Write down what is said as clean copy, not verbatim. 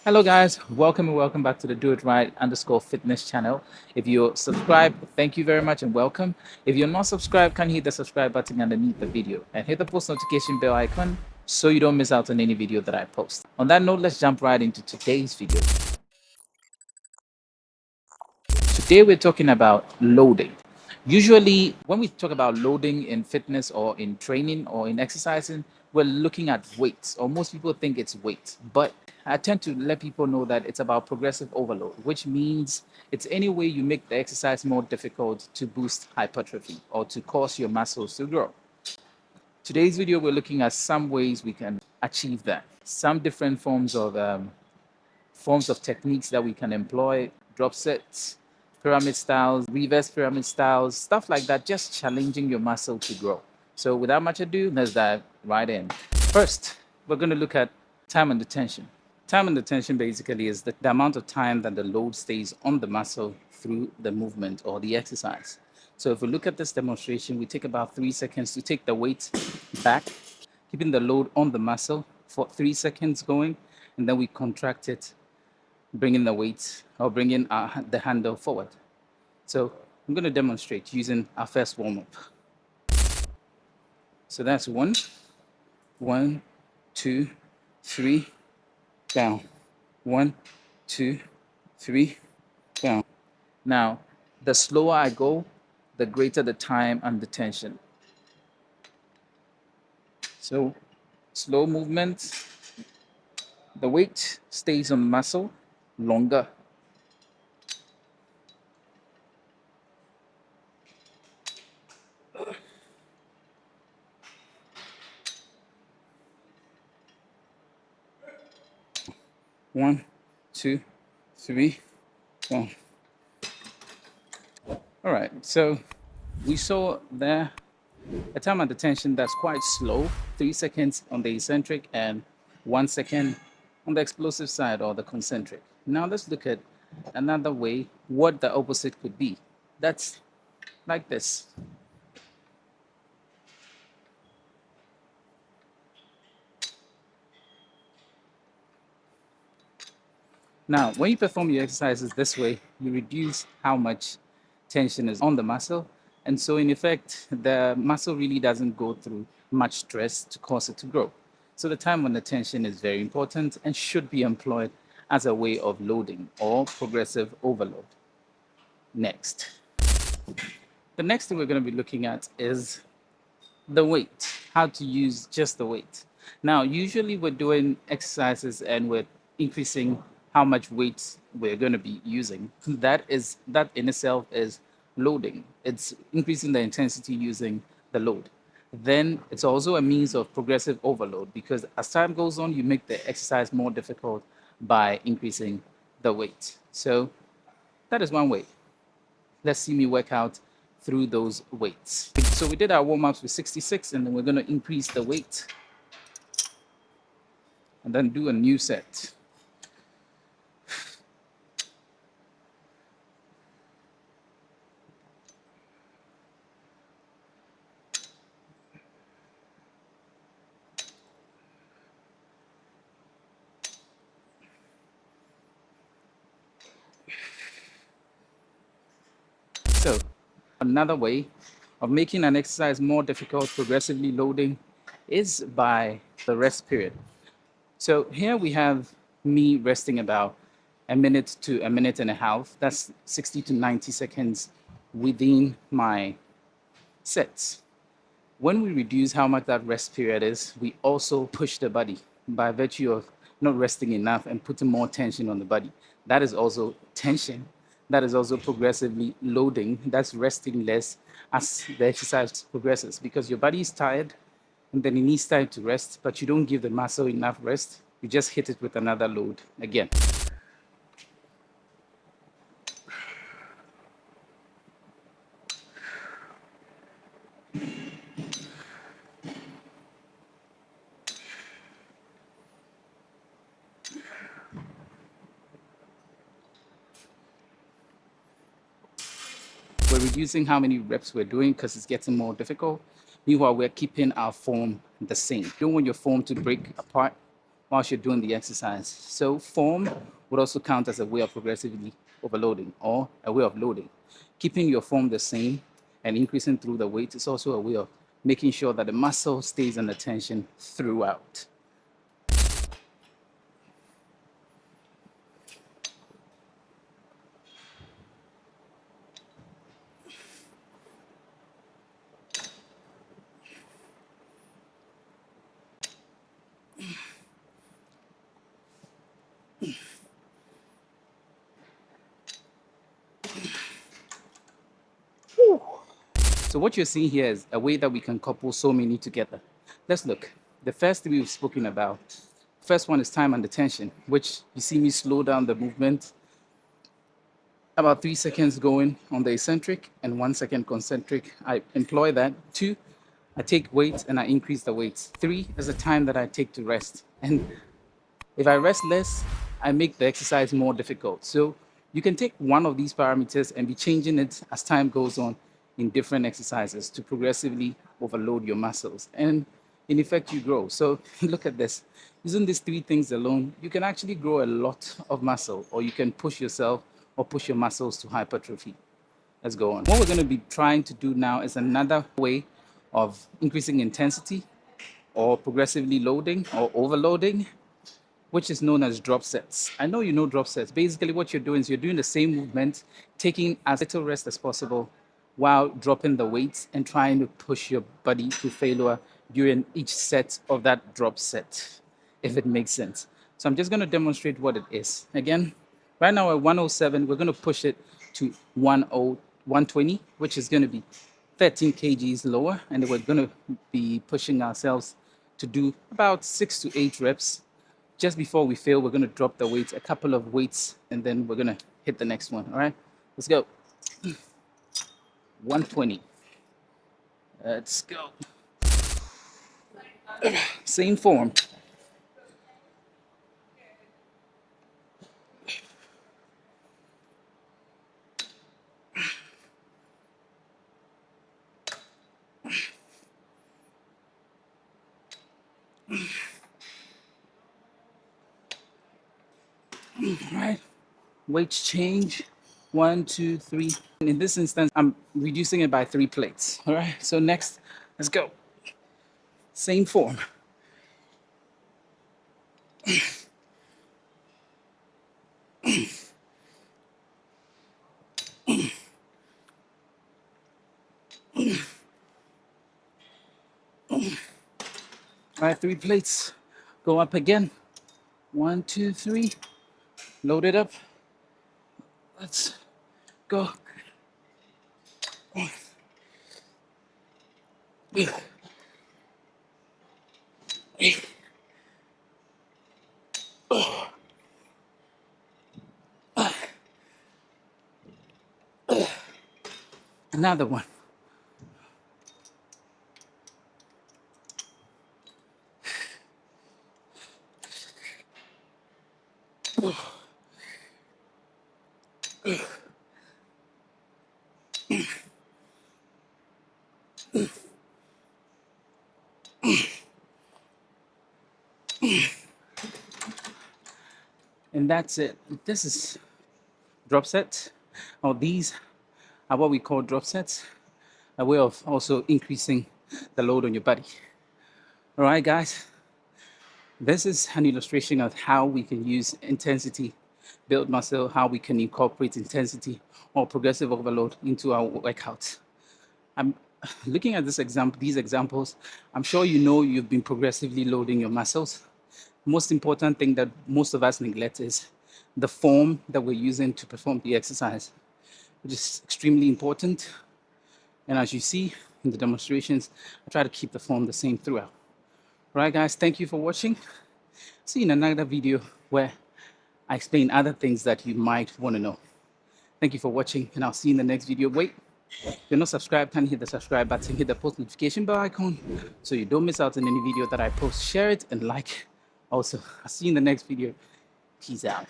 Hello guys, welcome and welcome back to the Do It Right underscore fitness channel. If you're subscribed, thank you very much and welcome. If you're not subscribed, can you hit the subscribe button underneath the video and hit the post notification bell icon so you don't miss out on any video that I post. On that note, let's jump right into today's video. Today we're talking about loading. Usually, when we talk about loading in fitness or in training or in exercising, we're looking at weights, or most people think it's weight. But I tend to let people know that it's about progressive overload, which means it's any way you make the exercise more difficult to boost hypertrophy or to cause your muscles to grow. Today's video, we're looking at some ways we can achieve that, some different forms of techniques that we can employ, drop sets, pyramid styles, reverse pyramid styles, stuff like that, just challenging your muscle to grow. So without much ado, let's dive right in. First, we're going to look at time under tension. Time under tension basically is the amount of time that the load stays on the muscle through the movement or the exercise. So if we look at this demonstration, we take about 3 seconds to take the weight back, keeping the load on the muscle for 3 seconds going, and then we contract it, bringing the weight or bringing the handle forward. So I'm going to demonstrate using our first warm up. So that's one, two, three, down. One, two, three, down. Now, the slower I go, the greater the time under tension. So, slow movement, the weight stays on muscle longer. One, two, three, down. All right, so we saw there a time under tension that's quite slow, 3 seconds on the eccentric and 1 second on the explosive side or the concentric. Now let's look at another way what the opposite could be. That's like this. Now, when you perform your exercises this way, you reduce how much tension is on the muscle. And so, in effect, the muscle really doesn't go through much stress to cause it to grow. So, the time under tension is very important and should be employed as a way of loading or progressive overload. Next. The next thing we're going to be looking at is the weight, how to use just the weight. Now, usually we're doing exercises and we're increasing how much weight we're going to be using. That in itself is loading. It's increasing the intensity using the load. Then it's also a means of progressive overload because as time goes on, you make the exercise more difficult by increasing the weight. So that is one way. Let's see me work out through those weights. So we did our warm-ups with 66 and then we're going to increase the weight and then do a new set. So another way of making an exercise more difficult, progressively loading, is by the rest period. So here we have me resting about a minute to a minute and a half. That's 60 to 90 seconds within my sets. When we reduce how much that rest period is, we also push the body by virtue of not resting enough and putting more tension on the body. That is also tension. That is also progressively loading. That's resting less as the exercise progresses because your body is tired and then it needs time to rest, but you don't give the muscle enough rest. You just hit it with another load again. We're reducing how many reps we're doing because it's getting more difficult. Meanwhile, we're keeping our form the same. You don't want your form to break apart whilst you're doing the exercise. So form would also count as a way of progressively overloading or a way of loading. Keeping your form the same and increasing through the weight is also a way of making sure that the muscle stays under tension throughout. So what you're seeing here is a way that we can couple so many together. Let's look. The first three we've spoken about. First one is time under tension, which you see me slow down the movement about 3 seconds going on the eccentric and 1 second concentric. I employ that. 2, I take weight and I increase the weight. 3 is the time that I take to rest. And if I rest less, I make the exercise more difficult. So you can take one of these parameters and be changing it as time goes on in different exercises to progressively overload your muscles. And in effect, you grow. So look at this. Using these 3 things alone, you can actually grow a lot of muscle, or you can push yourself or push your muscles to hypertrophy. Let's go on. What we're going to be trying to do now is another way of increasing intensity or progressively loading or overloading, which is known as drop sets. I know you know drop sets. Basically, what you're doing is you're doing the same movement, taking as little rest as possible while dropping the weights and trying to push your body to failure during each set of that drop set, if it makes sense. So I'm just going to demonstrate what it is. Again, right now at 107, we're going to push it to 120, which is going to be 13 kgs lower. And we're going to be pushing ourselves to do about 6 to 8 reps. Just before we fail, we're going to drop the weights, a couple of weights, and then we're going to hit the next one. All right, let's go. 120. Let's go. Same form. All right, weights change. 1, 2, 3. In this instance, I'm reducing it by 3 plates. All right, so next, let's go. Same form. All right, 3 plates. Go up again. 1, 2, 3. Load it up. Let's go. Another one. And that's it. This is drop sets. Or these are what we call drop sets, a way of also increasing the load on your body. All right, guys. This is an illustration of how we can use intensity, build muscle, how we can incorporate intensity or progressive overload into our workouts. I'm looking at these examples. I'm sure you know you've been progressively loading your muscles. Most important thing that most of us neglect is the form that we're using to perform the exercise, which is extremely important. And as you see in the demonstrations, I try to keep the form the same throughout. All right, guys, thank you for watching. See you in another video where I explain other things that you might want to know. Thank you for watching, and I'll see you in the next video. Wait, if you're not subscribed, kindly hit the subscribe button, hit the post notification bell icon so you don't miss out on any video that I post. Share it and like. Also, I'll see you in the next video. Peace out.